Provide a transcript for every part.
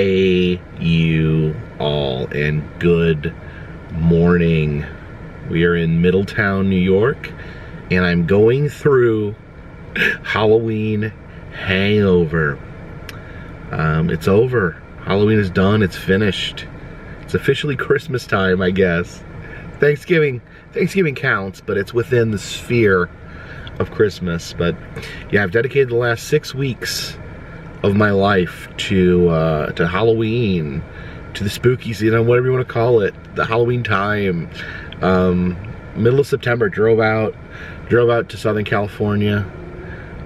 Hey, you all, and good morning. We are in Middletown, New York, and I'm going through Halloween hangover. It's over. Halloween is done. It's finished. It's officially Christmas time, I guess. Thanksgiving counts, but it's within the sphere of Christmas. But yeah, I've dedicated the last 6 weeks of my life to Halloween, to the spooky season, whatever you want to call it, the Halloween time. Middle of September, drove out to Southern California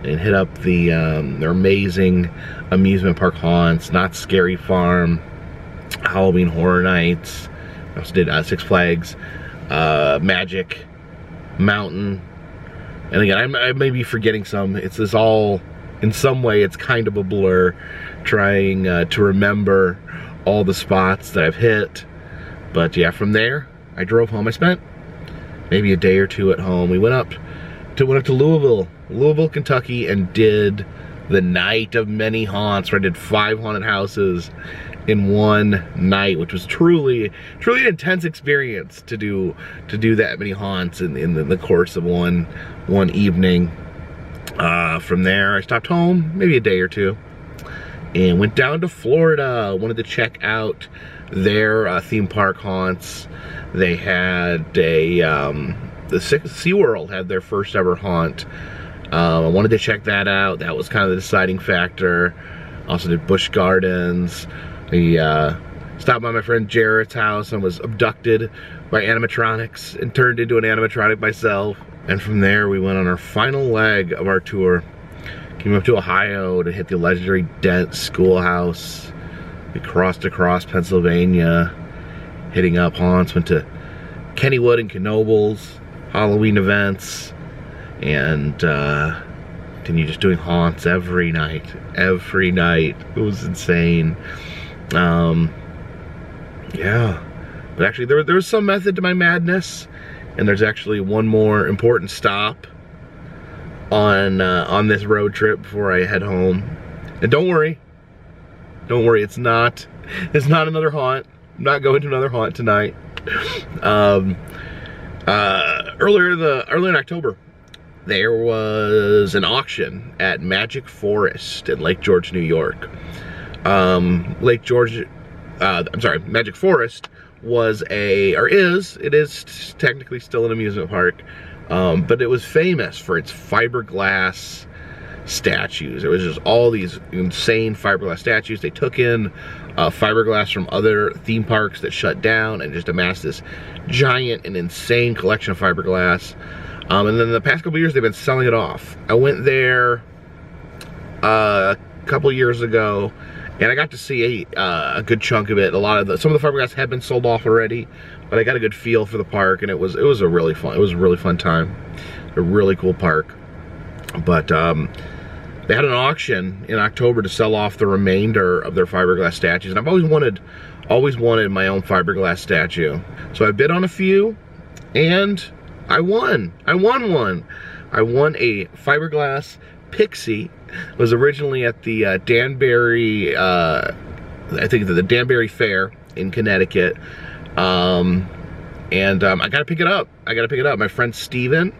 and hit up their amazing amusement park haunts, Not Scary Farm, Halloween Horror Nights. I also did Six Flags, Magic Mountain, and again, I may be forgetting some. It's all, in some way, it's kind of a blur, trying to remember all the spots that I've hit. But yeah, from there, I drove home. I spent maybe a day or two at home. We went up to Louisville, Kentucky, and did the Night of Many Haunts, where I did 5 haunted houses in one night, which was truly an intense experience to do that many haunts in the course of one evening. From there, I stopped home maybe a day or two and went down to Florida. Wanted to check out their theme park haunts. They had the SeaWorld had their first ever haunt. I wanted to check that out. That was kind of the deciding factor. Also did Busch Gardens. We stopped by my friend Jarrett's house and was abducted by animatronics and turned into an animatronic myself. And from there, we went on our final leg of our tour. Came up to Ohio to hit the legendary Dent Schoolhouse. We crossed across Pennsylvania, hitting up haunts. Went to Kennywood and Knoebels, Halloween events, and continued just doing haunts every night. It was insane. Yeah, but actually there was some method to my madness, and there's actually one more important stop on this road trip before I head home. And don't worry, it's not another haunt. I'm not going to another haunt tonight. Earlier in October, there was an auction at Magic Forest in Lake George, New York. Magic Forest was it is technically still an amusement park, but it was famous for its fiberglass statues. There was just all these insane fiberglass statues. They took in fiberglass from other theme parks that shut down and just amassed this giant and insane collection of fiberglass. And then the past couple years, they've been selling it off. I went there a couple years ago, and I got to see a good chunk of it. Some of the fiberglass had been sold off already, but I got a good feel for the park, and it was a really fun time. A really cool park. But they had an auction in October to sell off the remainder of their fiberglass statues, and I've always wanted my own fiberglass statue. So I bid on a few, and I won one. I won a fiberglass Pixie. It was originally at the Danbury, I think the Danbury Fair in Connecticut. I gotta pick it up. My friend Steven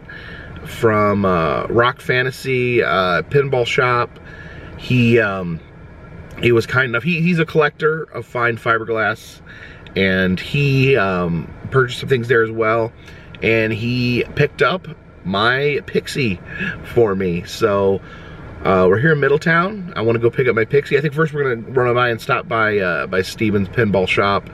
from Rock Fantasy Pinball Shop, he was kind enough, he's a collector of fine fiberglass, and he purchased some things there as well, and he picked up my Pixie for me. So we're here in Middletown. I want to go pick up my Pixie. I think first we're gonna run by and stop by Steven's Pinball Shop,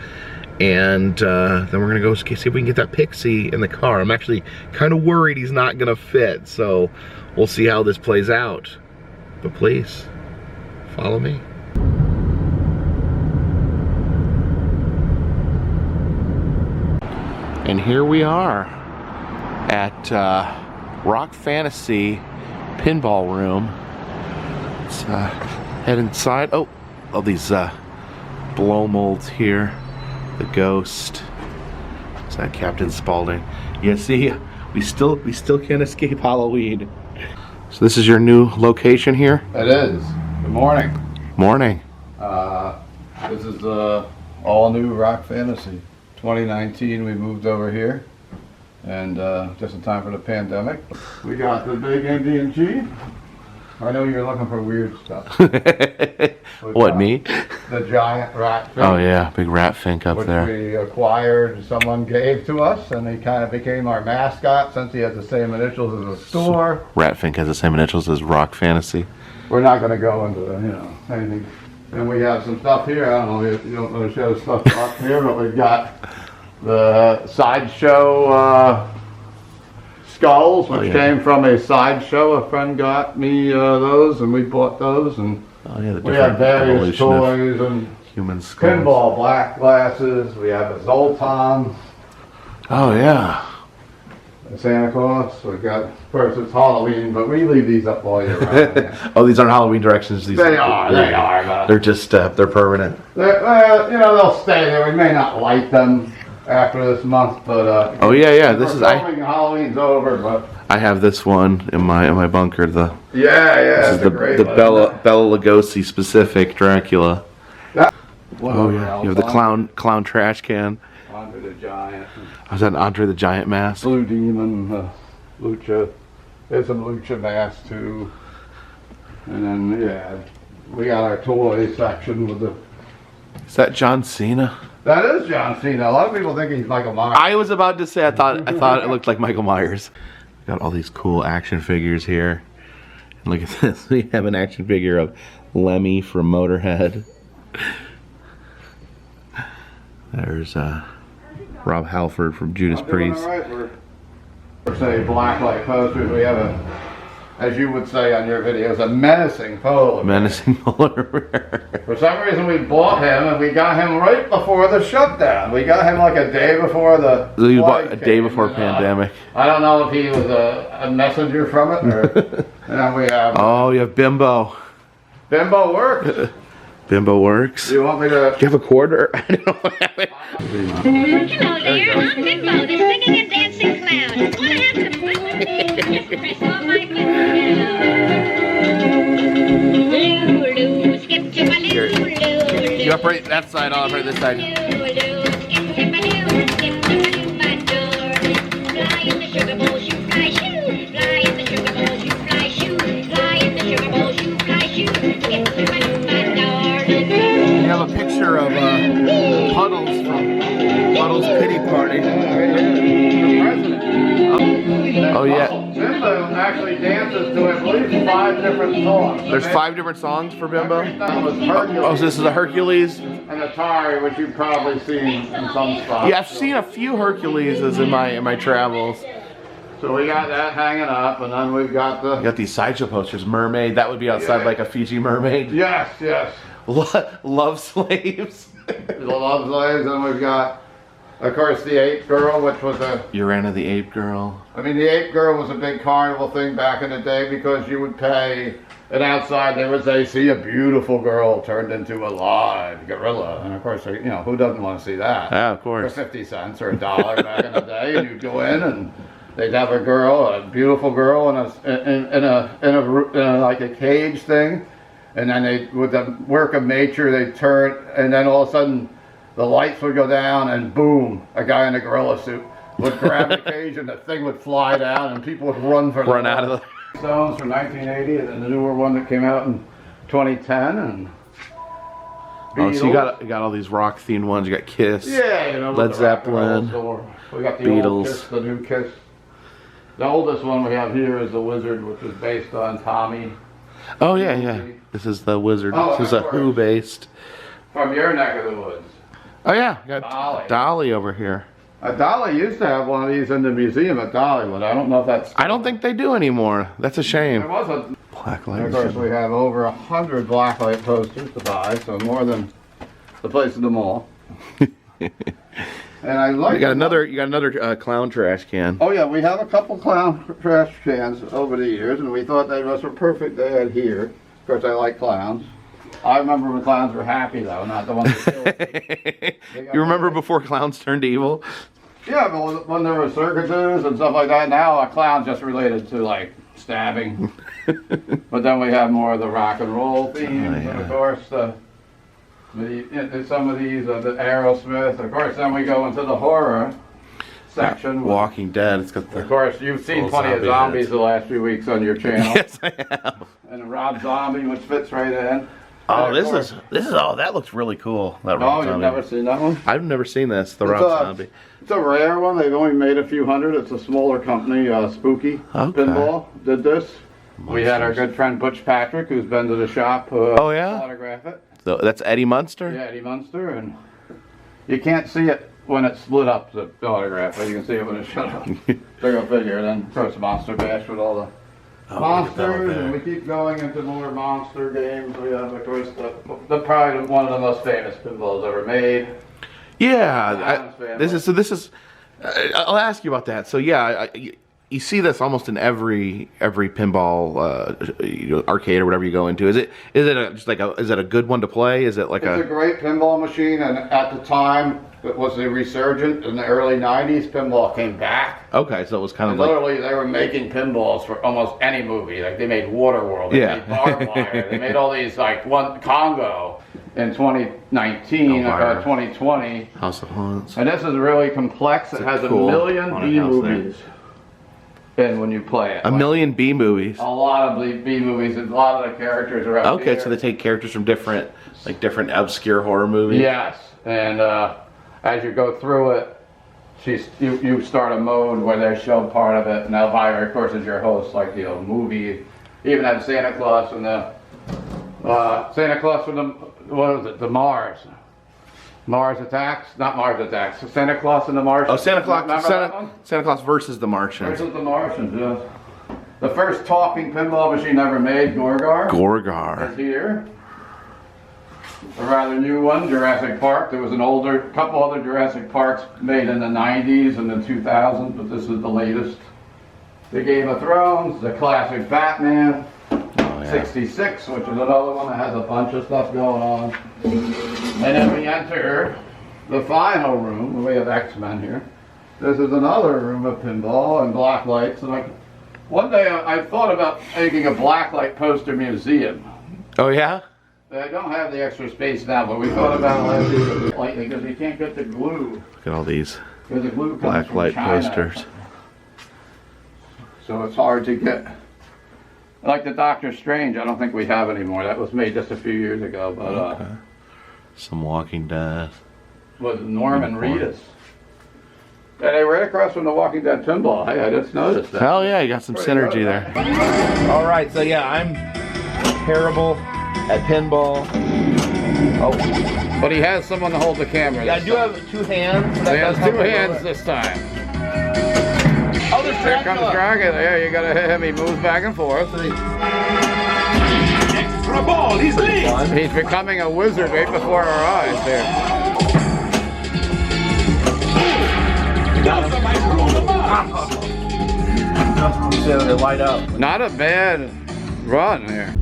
and then we're gonna go see if we can get that Pixie in the car. I'm actually kind of worried he's not gonna fit, so we'll see how this plays out. But please, follow me. And here we are at Rock Fantasy Pinball Room. Let's head inside. Oh, all these blow molds here. The Ghost. Is that Captain Spaulding? Yeah, see, we still can't escape Halloween. So this is your new location here? It is. Good morning. Morning. This is all new Rock Fantasy. 2019 we moved over here, and just in time for the pandemic. We got the big Indian Chief. I know you're looking for weird stuff. What, me? The giant rat fink. Oh yeah, big rat fink up there. Which we acquired, someone gave to us, and he kind of became our mascot since he has the same initials as the store. Rat fink has the same initials as Rock Fantasy. We're not going to go into anything. And we have some stuff here. I don't know if you don't want to show stuff up here, but we've got the Sideshow skulls, which came from a Sideshow. A friend got me those, and we bought those. And we have various toys and human skulls. Pinball black glasses. We have a Zoltan. Oh yeah. Santa Claus. We've got, of course, it's Halloween, but we leave these up all year round. Oh, these aren't Halloween directions. These they are. They're just they're permanent. They'll stay there. We may not light them after this month, but oh yeah. This is Halloween's over, but I have this one in my bunker. This is the Bela Lugosi specific Dracula. Oh yeah, you have the clown trash can. Andre the Giant. Was that an Andre the Giant mask? Blue Demon, Lucha. There's some Lucha masks too. And then we got our toy section with the. Is that John Cena? That is John Cena. A lot of people think he's Michael Myers. I was about to say I thought it looked like Michael Myers. Got all these cool action figures here. And look at this. We have an action figure of Lemmy from Motorhead. There's Rob Halford from Judas Priest. We're say blacklight posters. We have as you would say on your videos, a menacing polar bear. Menacing polar bear. For some reason we bought him, and we got him right before the shutdown. We got him like a day before the So you bought a day before pandemic. I don't know if he was a messenger from it, or and then we have... Oh, you have Bimbo. Bimbo works. Bimbo works. You want me to... Do you have a quarter? I don't have it. Hello there, I'm Bimbo, the singing and dancing clown. Want to have some fun with me? Just press on my Lulu, skip to my Lulu. You operate that side, I'll operate this side. Lulu, skip to my Lulu, skip to my Lulu, my door. Fly in the sugar bowl, shoot, fly, shoot. Fly in the sugar bowl, shoot, fly, shoot. Fly in the sugar bowl, shoot, fly, shoot. Skip to my Lulu, my door. You have a picture of Puddles from Puddles Pity Party. Oh yeah. Bimbo actually dances to, I believe, 5 different songs. There's 5 different songs for Bimbo? Oh, so this is a Hercules? And Atari, which you've probably seen in some spots. Yeah, I've seen a few Herculeses in my travels. So we got that hanging up, and then we've got the... You got these Sideshow posters. Mermaid, that would be outside like a Fiji mermaid. Yes, yes. Love Slaves. The Love Slaves, and we've got, of course, the Ape Girl, which was a... Urana the Ape Girl. I mean, the Ape Girl was a big carnival thing back in the day because you would pay, and outside they would say, see a beautiful girl turned into a live gorilla. And of course, who doesn't want to see that? Yeah, of course. For 50 cents or $1 back in the day, and you'd go in and they'd have a girl, a beautiful girl, in a like a cage thing. And then they, with the work of nature, they'd turn, and then all of a sudden, the lights would go down, and boom, a guy in a gorilla suit would grab the cage, and the thing would fly down, and people would run out of the Stones from 1980, and then the newer one that came out in 2010, and Oh, so you got all these rock themed ones. You got Kiss, Led Zeppelin, we got the Beatles, old Kiss, the new Kiss. The oldest one we have here is the Wizard, which was based on Tommy. Oh yeah. This is the Wizard. Oh, this is a Who based. From your neck of the woods. Oh yeah, got Dolly over here. Dolly used to have one of these in the museum at Dollywood. I don't know if that's... I don't think they do anymore. That's a shame. There was a... Blacklight. Of course, we have over 100 blacklight posters to buy, so more than the place at the mall. And I like... You got another clown trash can. Oh yeah, we have a couple clown trash cans over the years, and we thought they were perfect to add here. Of course, I like clowns. I remember when clowns were happy, though, not the ones that killed. You remember before clowns turned evil? Yeah, but when there were circuses and stuff like that, now a clown's just related to, like, stabbing. But then we have more of the rock and roll themes, and of course, the Some of these are the Aerosmith. Of course, then we go into the horror section. Walking Dead. It's got the. Of course, you've seen little plenty of zombie zombies heads. the last few weeks on your channel. Yes, I have. And Rob Zombie, which fits right in. Oh, And of course- that looks really cool. That Oh, Rob you've Zombie. never seen that one? I've never seen this. The It's Rob a- Zombie. It's a rare one. They've only made a few hundred. It's a smaller company, Spooky Okay. Pinball, did this. We had our good friend Butch Patrick, who's been to the shop. Oh, yeah? Autograph it. So that's Eddie Munster. Yeah, Eddie Munster, and you can't see it when it's split up, the autograph, but you can see it when it's shut up. So go figure. Then, of course, Monster Bash with all the monsters, and we keep going into more monster games. We have, of course, the probably one of the most famous pinballs ever made. Yeah, Family. this is. I'll ask you about that. So yeah, you see this almost in every pinball arcade or whatever you go into. Is it is it a good one to play? Is it like It's a great pinball machine, and at the time it was a resurgent in the early '90s. Pinball came back. Okay, so it was kind of And like literally, they were making pinballs for almost any movie. Like they made Waterworld, they Yeah. made Barbed Wire, they made all these one Congo in 2019, Elvira. 2020. House of Haunts. And this is really complex. It has cool a million haunted B house there. movies in when you play it. A million B movies. A lot of B movies. And a lot of the characters are up Okay, here. so they take characters from different obscure horror movies. Yes, and as you go through it, you start a mode where they show part of it, and Elvira, of course, is your host, like movie. Even had Santa Claus and the Santa Claus from the what was it? The Mars Attacks, not Mars Attacks. Santa Claus and the Martians. Oh, Santa Claus. Remember that one? Santa Claus versus the Martians. Versus the Martians. Yes. The first talking pinball machine ever made, Gorgar. Gorgar. Is here. A rather new one, Jurassic Park. There was a couple other Jurassic Parks made in the 90s and the 2000s, but this is the latest. The Game of Thrones, the classic Batman, 66, which is another one that has a bunch of stuff going on. And then we enter the final room. We have X-Men here. This is another room of pinball and black lights. And one day I thought about making a blacklight poster museum. Oh yeah. I don't have the extra space now, but we thought about it last year lately because we can't get the glue. Look at all these Because the glue comes black from light China. posters. So it's hard to get. Like the Doctor Strange, I don't think we have anymore. That was made just a few years ago, but Some Walking Dead. was Norman Reedus. And they right across from the Walking Dead pinball. Hey, I just noticed that. Hell yeah, you got some Pretty synergy good, there. huh? All right, so yeah, I'm terrible at pinball. Oh, But he has someone to hold the camera. yeah, I this do time. have two hands. He That has does help two a little hands bit. this time. Oh, there's Here comes Dragon. There, you gotta hit him. He moves back and forth. Extra ball, he's late. He's becoming a wizard right before our eyes there. They light up. Not a bad run here.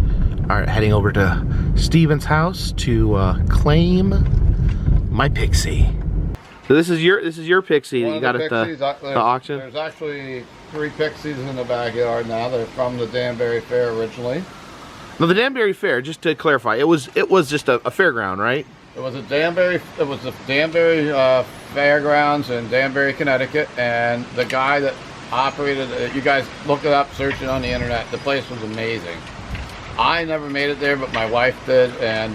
All right, heading over to Steven's house to claim my Pixie. So this is your Pixie that you got at the auction. There's actually 3 Pixies in the backyard now. They're from the Danbury Fair originally. No, the Danbury Fair. Just to clarify, it was just a fairground, right? It was the Danbury Fairgrounds in Danbury, Connecticut, and the guy that operated it, you guys look it up, search it on the internet. The place was amazing. I never made it there, but my wife did, and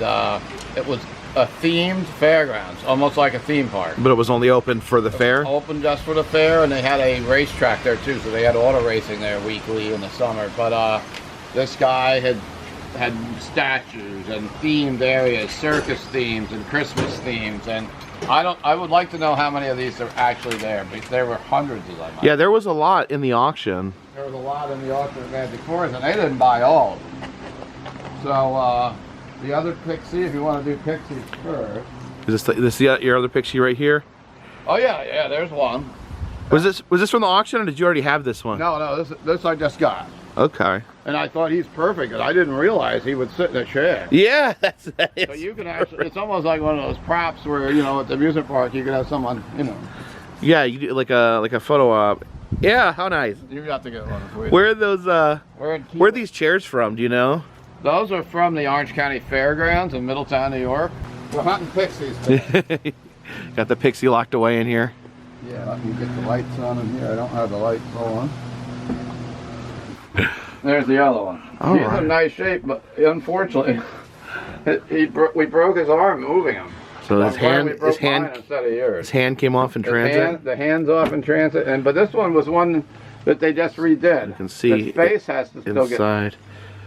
it was a themed fairgrounds, almost like a theme park. But it was only open for the fair. Open just for the fair, and they had a racetrack there too, so they had auto racing there weekly in the summer. But this guy had statues and themed areas, circus themes and Christmas themes, and I would like to know how many of these are actually there, but there were hundreds of them. Yeah, there was a lot in the auction. There was a lot in the auction of Magic Tours, and they didn't buy all of them. So the other Pixie, if you want to do Pixies first. Is this your other Pixie right here? Oh yeah, there's one. Was this from the auction, or did you already have this one? No, this I just got. Okay. And I thought he's perfect, and I didn't realize he would sit in a chair. Yeah, So you can actually, it's almost like one of those props where, you know, at the amusement park, you could have someone, you know. Yeah, you do like a photo op. Yeah, how nice. You got to get one for you. Where are those? Where are these chairs from? Do you know? Those are from the Orange County Fairgrounds in Middletown, New York. We're hunting pixies today. Got the Pixie locked away in here. Yeah, let me get the lights on in here. I don't have the lights on. There's the other one. All He's right. in nice shape, but unfortunately, we broke his arm moving him. So his I'm glad we hand, broke mine instead of yours. his hand came off in transit. The hand's off in transit, but this one was one that they just redid. You can see his face has to still get. inside.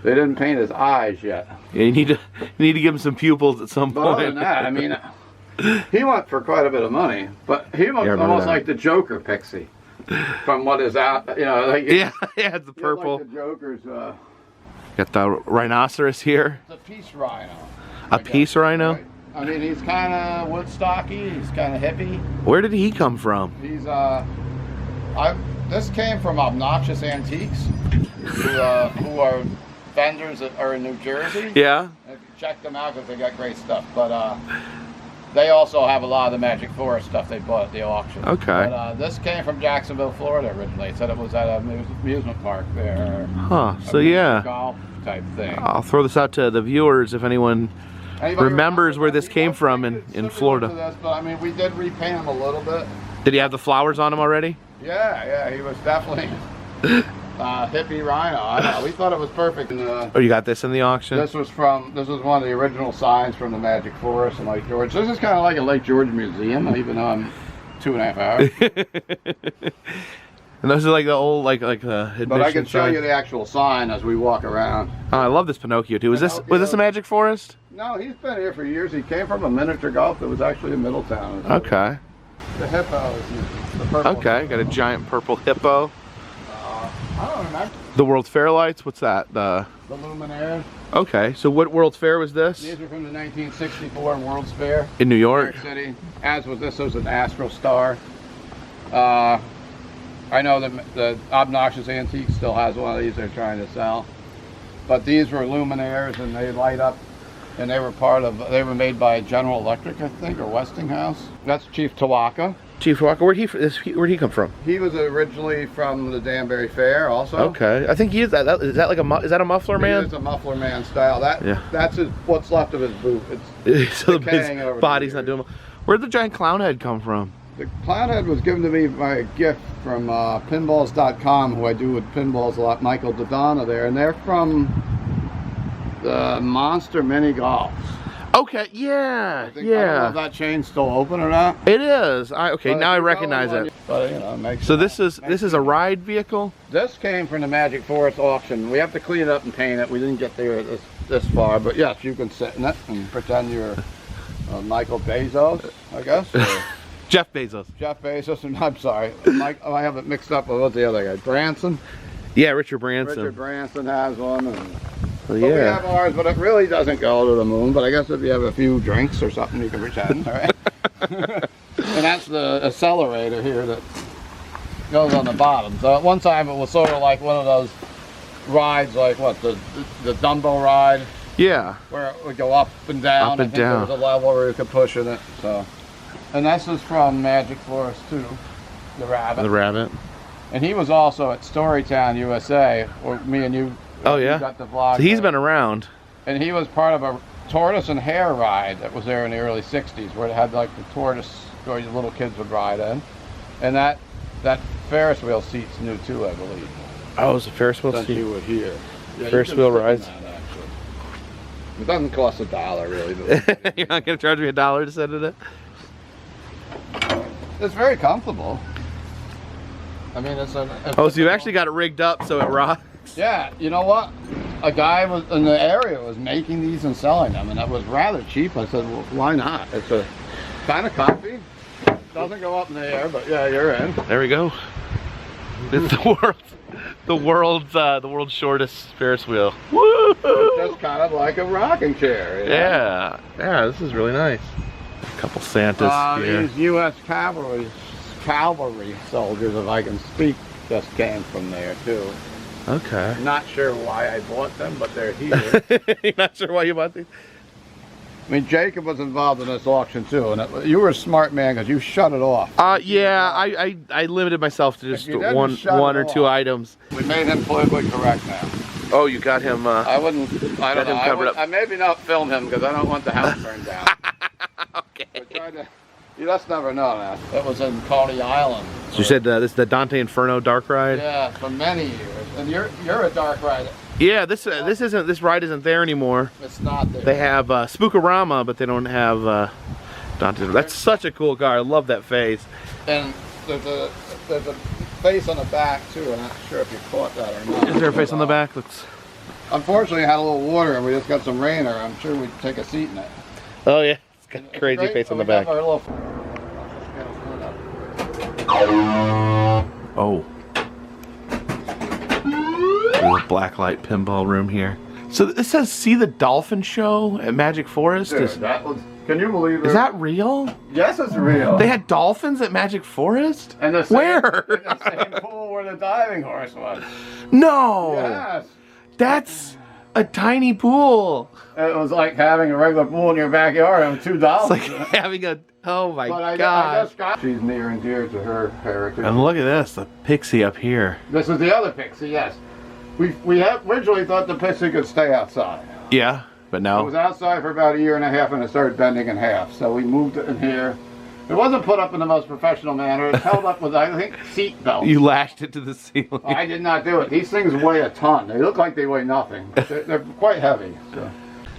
They didn't paint his eyes yet. Yeah, you need to give him some pupils at some But point. other than that, I mean, he went for quite a bit of money, but he looks remember almost that. like the Joker Pixie from what is out. You know, like yeah, yeah, it's the he looked purple. Like the Joker's. Got the rhinoceros here. It's a peace rhino. A peace rhino. Right. I mean, he's kind of woodstocky. He's kind of hippie. Where did he come from? He's this came from Obnoxious Antiques, who are vendors that are in New Jersey. Yeah. Check them out because they got great stuff. But they also have a lot of the Magic Forest stuff they bought at the auction. Okay. But this came from Jacksonville, Florida originally. It said it was at an amusement park there. Huh. So A yeah. golf type thing. I'll throw this out to the viewers if anyone Anybody remembers where this he came was from pretty in similar Florida. to this, but I mean, we did repaint him a little bit. Did he have the flowers on him already? Yeah, he was definitely hippie rhino. I know. We thought it was perfect. And, Oh, you got this in the auction? this was one of the original signs from the Magic Forest in Lake George. This is kind of like a Lake George museum, even though I'm 2.5 hours. And those are like the old admission But I can show signs. you the actual sign as we walk around. Oh, I love this Pinocchio too. Was this a Magic Forest? No, he's been here for years. He came from a miniature golf that was actually in Middletown. Okay. The hippo is the purple. Okay, got a giant purple hippo. I don't remember. The World's Fair lights. What's that? The The Luminaires. Okay. So what World's Fair was this? These are from the 1964 World's Fair. In New New York. York City. As was this was an Astro Star. I know that the Obnoxious Antiques still has one of these they're trying to sell. But these were Luminaires and they light up, and they were made by General Electric, I think, or Westinghouse. That's Chief Tawaka. Chief Walker, where'd he come from? He was originally from the Danbury Fair also. Okay, I think he is that. Is that like is that a muffler man? It's a muffler man style. Yeah. That's what's left of his boot. It's So decaying over his the body's not years. doing. Where'd the giant clown head come from? The clown head was given to me by a gift from pinballs.com, who I do with pinballs a lot, Michael Dodonna there, and they're from the Monster Mini Golf. Okay, yeah, I don't know yeah. if that chain's still open or not. It is. Okay, But now I if you recognize go on it. But you know, it makes So this is a ride vehicle. This came from the Magic Forest auction. We have to clean it up and paint it. We didn't get there this far, but yes, you can sit in it and pretend you're Michael Bezos, I guess. Or Jeff Bezos. Jeff Bezos, and I'm sorry, I have it mixed up with what's the other guy, Branson. Yeah, Richard Branson. Richard Branson has one. And, So, but we yeah. have ours, but it really doesn't go to the moon. But I guess if you have a few drinks or something, you can pretend, all right? And that's the accelerator here that goes on the bottom. So at one time it was sort of like one of those rides, like what, the Dumbo ride, Yeah. where it would go up and down. Up and I think down. There was a level where you could push in it. So, and this is from Magic Forest too, the rabbit. The rabbit. And he was also at Storytown, USA, where me and you. Oh yeah. Got the vlog. So he's there. been around. And he was part of a tortoise and hare ride that was there in the early 60s, where it had like the tortoise where the little kids would ride in. And that Ferris wheel seat's new too, I believe. Oh, it's a Ferris wheel Since seat. you were here. Yeah, Ferris you can wheel sit in rides. that, actually. It doesn't cost $1 really. But You're not gonna charge me $1 to sit in it? it's very comfortable. I mean, Oh, so you actually got it rigged up so it rocks. Yeah, you know what? A guy was in the area was making these and selling them, and it was rather cheap. I said, well, why not? It's a kind of comfy. Doesn't go up in the air, but yeah, you're in. There we go. It's the world's shortest Ferris wheel. Woo! Just kind of like a rocking chair. You know? Yeah, yeah, this is really nice. A couple Santas here. These U.S. cavalry soldiers, if I can speak, just came from there too. Okay. Not sure why I bought them, but they're here. You're not sure why you bought these? I mean, Jacob was involved in this auction too, and you were a smart man because you shut it off. Yeah, I limited myself to just you didn't one shut or it two off. items. We made him politically correct now. Oh, you got him. I don't know. covered up. I maybe not film him because I don't want the house burned down. Okay. We tried to, you just never know, man. That was in Coney Island. So you said this is the Dante Inferno dark ride? Yeah, for many years. And you're a dark rider. Yeah, this ride isn't there anymore. It's not there. They have Spookorama, but they don't have Dante. That's such a cool car. I love that face. And there's a face on the back too. I'm not sure if you caught that or not. Is there a face on the back? Let's... Unfortunately, it had a little water and we just got some rain, or I'm sure we'd take a seat in it. Oh yeah, it's got a crazy face on the back. Oh. There's a blacklight pinball room here. So this says see the dolphin show at Magic Forest. Dude, can you believe it? Is that real? Yes, it's real. They had dolphins at Magic Forest? And the same, where? In the same pool where the diving horse was. No. Yes. That's a tiny pool. It was like having a regular pool in your backyard and $2. It's like having a, oh my God. She's near and dear to her heritage. And look at this, the Pixie up here. This is the other Pixie, yes. We have originally thought the Pixie could stay outside. Yeah, but It no. was outside for about a year and a half and it started bending in half. So we moved it in here. It wasn't put up in the most professional manner. It's held up with, I think, seat belts. You lashed it to the ceiling. I did not do it. These things weigh a ton. They look like they weigh nothing. They're quite heavy. So.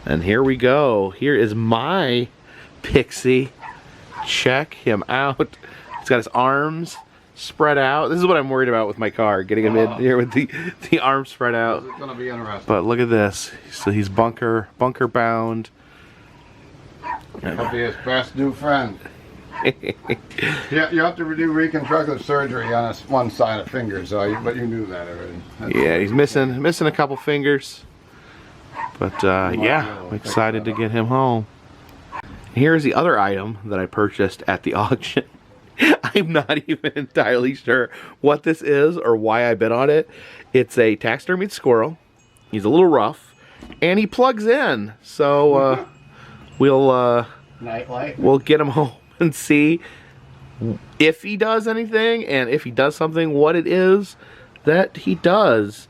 And here we go. Here is my Pixie. Check him out. He's got his arms spread out. This is what I'm worried about with my car, getting him in here with the arms spread out. It's gonna be interesting. But look at this. So he's bunker bound. He'll be his best new friend. Yeah, you have to do reconstructive surgery on one side of fingers, but you knew that already. Yeah, he's missing a couple fingers. But yeah, I'm excited to get him home. Here's the other item that I purchased at the auction. I'm not even entirely sure what this is or why I bid on it. It's a taxidermied squirrel. He's a little rough, and he plugs in. So we'll get him home and see if he does anything, and if he does something, what it is that he does.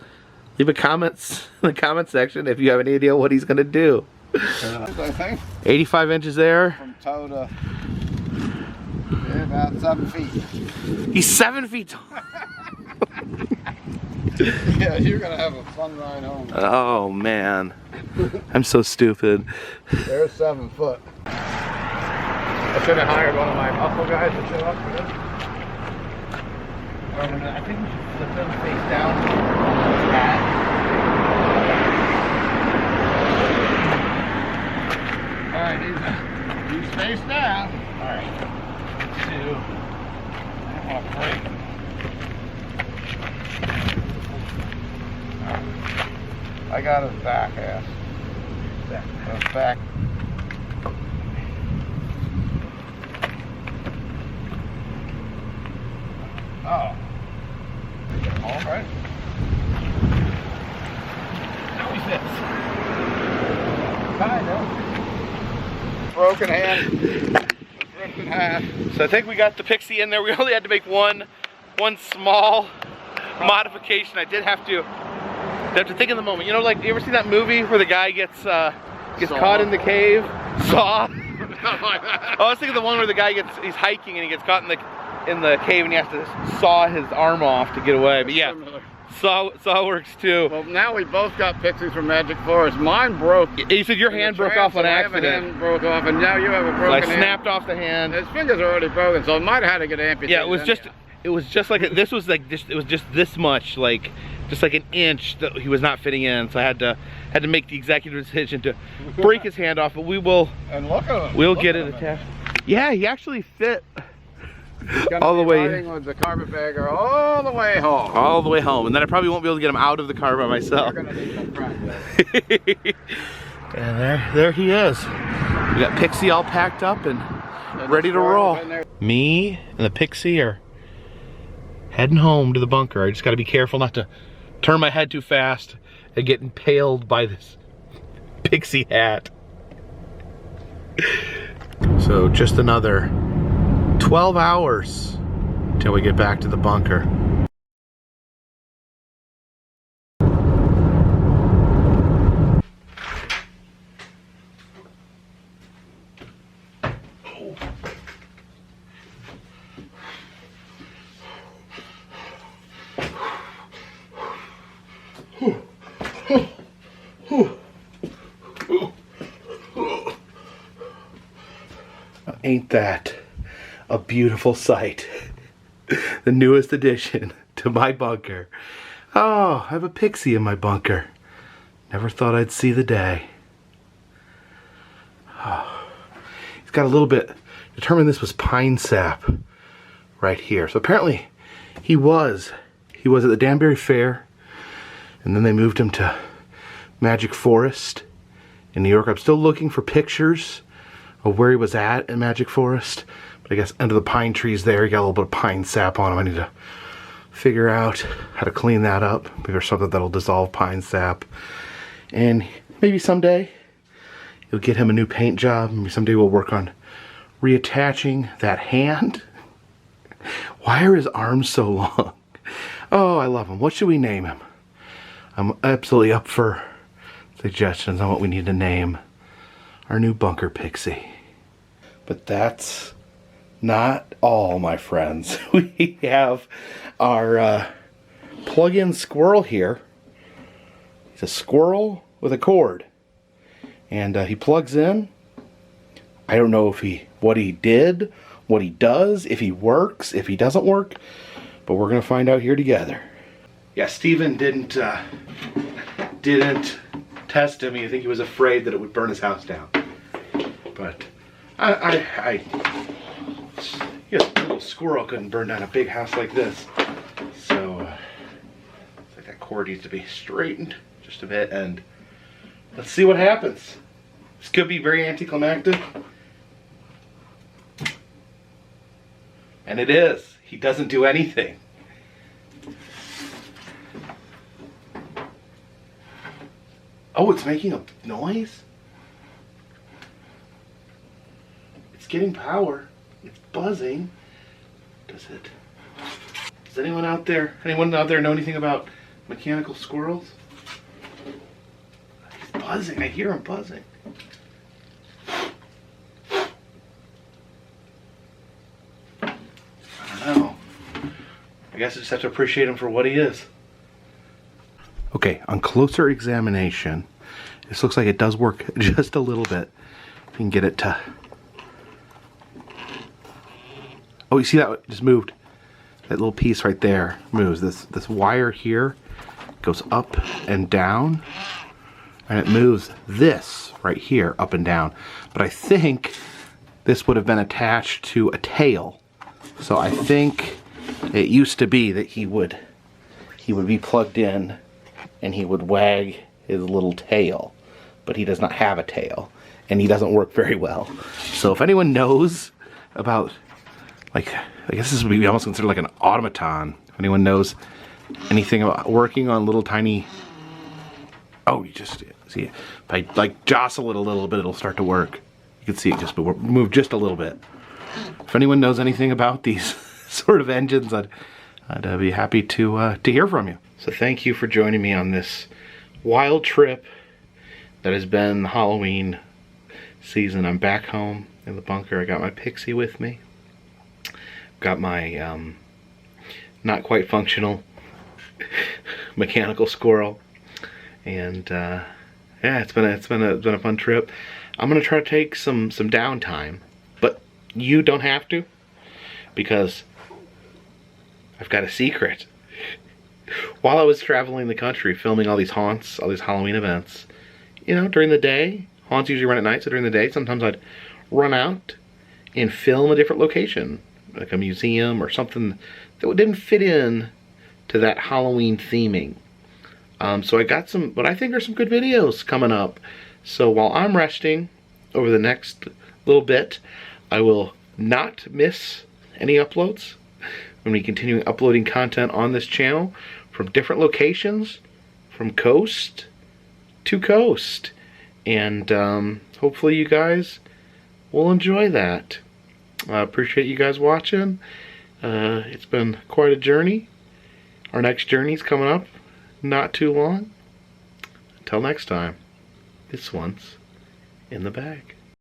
Leave a comments in the comment section if you have any idea what he's gonna do. I think 85 inches there. from toe to about 7 feet. He's 7 feet tall. Yeah, you're gonna have a fun ride home. Oh man, I'm so stupid. There's 7 foot. I should have hired one of my muscle guys to show up for this. I think we should flip him face down. Alright, he's face down. Alright. 2. Oh, great. I got his back ass. His back. Oh. Alright. Now he fits. Kind of. Broken hand. Ripped in half. So I think we got the Pixie in there. We only had to make one small modification. I did have to think in the moment. You know, like, you ever see that movie where the guy gets caught in the cave? Saw. I was thinking the one where the guy he's hiking and he gets caught in the cave and he has to saw his arm off to get away. But yeah, saw works too. Well, now we both got Pixies from Magic Forest. Mine broke. You said your hand broke off on I accident. have a hand broke off, and now you have a So broken I hand. snapped off the hand. His fingers are already broken, so I might have had to get amputated. Yeah, it was just like this was like it was just this much, like just like an inch that he was not fitting in. So I had to make the executive decision to break his hand off. But we will. And look at him. We'll get it attached. Yeah, he actually fit all the way. Riding with the Carpetbagger all the way home. All the way home, and then I probably won't be able to get him out of the car by myself. You're gonna need some practice. And there he is. We got Pixie all packed up and ready to roll. Me and the Pixie are heading home to the bunker. I just got to be careful not to turn my head too fast and get impaled by this Pixie hat. So just another 12 hours till we get back to the bunker. ain't that a beautiful sight? The newest addition to my bunker. Oh, I have a Pixie in my bunker. Never thought I'd see the day. Oh. He's got a little bit, determined this was pine sap right here. So apparently he was at the Danbury Fair, and then they moved him to Magic Forest in New York. I'm still looking for pictures of where he was at in Magic Forest, but I guess under the pine trees there, he got a little bit of pine sap on him. I need to figure out how to clean that up. Maybe there's something that'll dissolve pine sap. And maybe someday you'll get him a new paint job. Maybe someday we'll work on reattaching that hand. Why are his arms so long? Oh, I love him. What should we name him? I'm absolutely up for suggestions on what we need to name our new bunker Pixie. But that's not all, my friends. We have our plug-in squirrel here. He's a squirrel with a cord, and he plugs in. I don't know if what he did, what he does, if he works, if he doesn't work, but we're gonna find out here together. Yeah, Steven didn't test him. I think he was afraid that it would burn his house down. But a little squirrel couldn't burn down a big house like this. So it's like that cord needs to be straightened just a bit, and let's see what happens. This could be very anticlimactic. And it is. He doesn't do anything. Oh, it's making a noise? It's getting power. It's buzzing. Does anyone out there know anything about mechanical squirrels? He's buzzing. I hear him buzzing. I don't know. I guess I just have to appreciate him for what he is. Okay, on closer examination, this looks like it does work just a little bit. You can get it to... Oh, you see that? It just moved. That little piece right there moves. This wire here goes up and down, and it moves this right here up and down. But I think this would have been attached to a tail. So I think it used to be that he would be plugged in and he would wag his little tail, but he does not have a tail, and he doesn't work very well. So if anyone knows about, like, I guess this would be almost considered like an automaton. If anyone knows anything about working on little tiny, oh, you just see it. If I like jostle it a little bit, it'll start to work. You can see it just move just a little bit. If anyone knows anything about these sort of engines, I'd be happy to hear from you. So thank you for joining me on this wild trip that has been the Halloween season. I'm back home in the bunker. I got my Pixie with me. Got my not quite functional mechanical squirrel, and yeah, it's been a fun trip. I'm gonna try to take some downtime, but you don't have to, because I've got a secret. While I was traveling the country filming all these haunts, all these Halloween events, you know, during the day, haunts usually run at night, so during the day sometimes I'd run out and film a different location, like a museum or something that didn't fit in to that Halloween theming. So I got some, what I think are some good videos coming up. So while I'm resting over the next little bit, I will not miss any uploads. I'm going to be continuing uploading content on this channel from different locations, from coast to coast. And hopefully you guys will enjoy that. I appreciate you guys watching. It's been quite a journey. Our next journey's coming up not too long. Until next time, this one's in the bag.